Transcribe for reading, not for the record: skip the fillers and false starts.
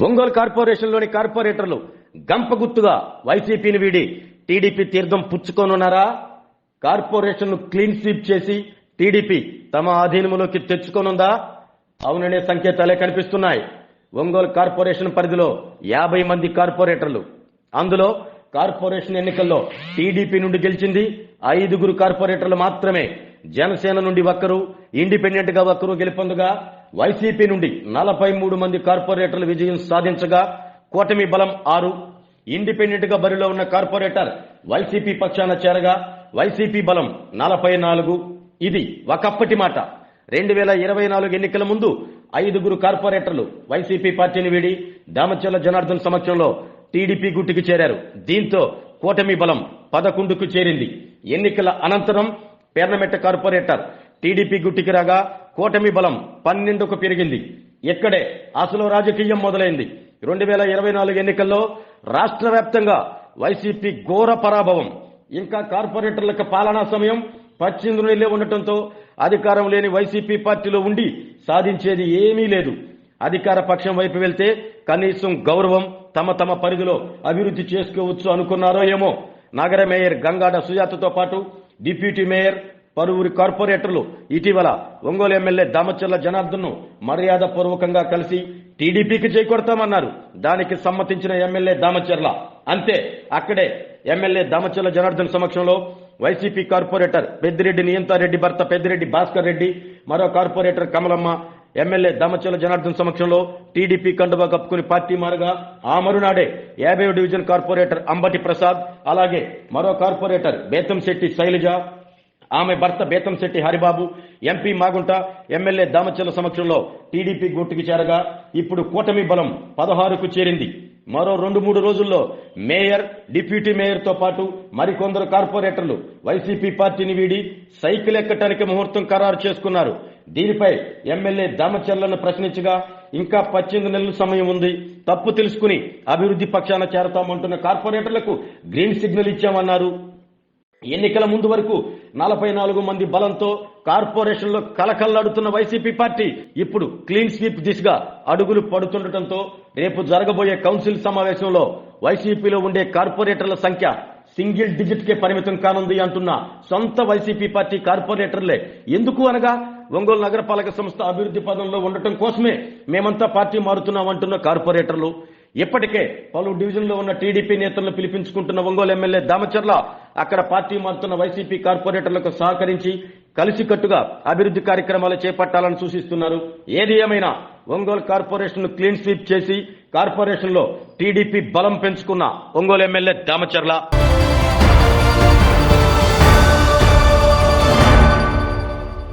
ఒంగోలు కార్పొరేషన్లోని కార్పొరేటర్లు గంపగుత్తుగా వైసీపీని వీడి టీడీపీ తీర్థం పుచ్చుకోనున్నారా? కార్పొరేషన్ను క్లీన్ స్వీప్ చేసి టీడీపీ తమ ఆధీనంలోకి తెచ్చుకోనుందా? అవుననే సంకేతాలే కనిపిస్తున్నాయి. ఒంగోలు కార్పొరేషన్ పరిధిలో 50 మంది కార్పొరేటర్లు. అందులో కార్పొరేషన్ ఎన్నికల్లో టీడీపీ నుండి గెలిచింది 5 కార్పొరేటర్లు మాత్రమే. జనసేన నుండి ఒక్కరు, ఇండిపెండెంట్ గా ఒక్కరు గెలుపొందగా వైసీపీ నుండి 43 మంది కార్పొరేటర్లు విజయం సాధించగా కూటమి బలం 6. ఇండిపెండెంట్ గా బరిలో ఉన్న కార్పొరేటర్ వైసీపీ పక్షాన చేరగా వైసీపీ బలం 44. ఇది ఒకప్పటి మాట. 2024 ఎన్నికల ముందు 5 కార్పొరేటర్లు వైసీపీ పార్టీని వీడి దామచర్ల జనార్దన్ సమక్షంలో టీడీపీ గుట్టికి చేరారు. దీంతో కూటమి బలం 11కు చేరింది. ఎన్నికల అనంతరం పేర్నమెట్ట కార్పొరేటర్ టీడీపీ గుట్టికి రాగా కూటమి బలం 12కు పెరిగింది. ఇక్కడే అసలు రాజకీయం మొదలైంది. 2024 ఎన్నికల్లో రాష్ట్ర వ్యాప్తంగా వైసీపీ ఘోర పరాభవం. ఇంకా కార్పొరేటర్లకు పాలనా సమయం 18 నెలలే ఉండటంతో అధికారం లేని వైసీపీ పార్టీలో ఉండి సాధించేది ఏమీ లేదు. అధికార పక్షం వైపు వెళ్తే కనీసం గౌరవం తమ పరిధిలో అభివృద్ధి చేసుకోవచ్చు అనుకున్నారో ఏమో. నగర మేయర్ గంగాడ సుజాతతో పాటు డిప్యూటీ మేయర్ పలువురు కార్పొరేటర్లు ఇటీవల ఒంగోలు ఎమ్మెల్యే దామచర్ల జనార్దన్ ను మర్యాద పూర్వకంగా కలిసి టీడీపీకి చేకొడతామన్నారు. దానికి సమ్మతించిన ఎమ్మెల్యే దామచర్ల అంతే. అక్కడే ఎమ్మెల్యే దామచర్ల జనార్దన్ సమక్షంలో వైసీపీ కార్పొరేటర్ పెద్దిరెడ్డి నియంతారెడ్డి భర్త పెద్దిరెడ్డి భాస్కర్ రెడ్డి, మరో కార్పొరేటర్ కమలమ్మ ఎమ్మెల్యే దామచర్ల జనార్దన్ సమక్షంలో టీడీపీ కండువా కప్పుకుని పార్టీ మారగా ఆ మరునాడే 50వ డివిజన్ కార్పొరేటర్ అంబటి ప్రసాద్, అలాగే మరో కార్పొరేటర్ బేతంశెట్టి శైలజ, ఆమె భర్త బేతంశెట్టి హరిబాబు, ఎంపీ మాగుంట ఎమ్మెల్యే దామచర్ల సమక్షంలో టీడీపీ గుట్టికి చేరగా ఇప్పుడు కూటమి బలం 16కు చేరింది. మరో 2-3 రోజుల్లో మేయర్, డిప్యూటీ మేయర్ తో పాటు మరికొందరు కార్పొరేటర్లు వైసీపీ పార్టీని వీడి సైకిల్ ఎక్కటానికి ముహూర్తం ఖరారు చేసుకున్నారు. దీనిపై ఎమ్మెల్యే దామచర్లను ప్రశ్నించగా ఇంకా 18 నెలల సమయం ఉంది, తప్పు తెలుసుకుని అభివృద్ధి పక్షాన చేరతామంటున్న కార్పొరేటర్లకు గ్రీన్ సిగ్నల్ ఇచ్చామన్నారు. ఎన్నికల ముందు వరకు 44 మంది బలంతో కార్పొరేషన్ లో కలకల్లాడుతున్న వైసీపీ పార్టీ ఇప్పుడు క్లీన్ స్వీప్ దిశగా అడుగులు పడుతుండటంతో రేపు జరగబోయే కౌన్సిల్ సమావేశంలో వైసీపీలో ఉండే కార్పొరేటర్ల సంఖ్య సింగిల్ డిజిట్ కే పరిమితం కానుంది అంటున్న సొంత వైసీపీ పార్టీ కార్పొరేటర్లే. ఎందుకు అనగా ఒంగోలు నగరపాలక సంస్థ అభివృద్ధి పదంలో ఉండటం కోసమే మేమంతా పార్టీ మారుతున్నామంటున్న కార్పొరేటర్లు. ఇప్పటికే పలు డివిజన్లో ఉన్న టీడీపీ నేతలను పిలిపించుకుంటున్న ఒంగోలు ఎమ్మెల్యే దామచర్ల అక్కడ పార్టీ మారుతున్న వైసీపీ కార్పొరేటర్లకు సహకరించి కలిసికట్టుగా అభివృద్ధి కార్యక్రమాలు చేపట్టాలని సూచిస్తున్నారు. ఏది ఏమైనా ఒంగోలు కార్పొరేషన్ క్లీన్ స్వీప్ చేసి కార్పొరేషన్ లో టీడీపీ బలం పెంచుకున్న ఒంగోలు ఎమ్మెల్యే దామచర్ల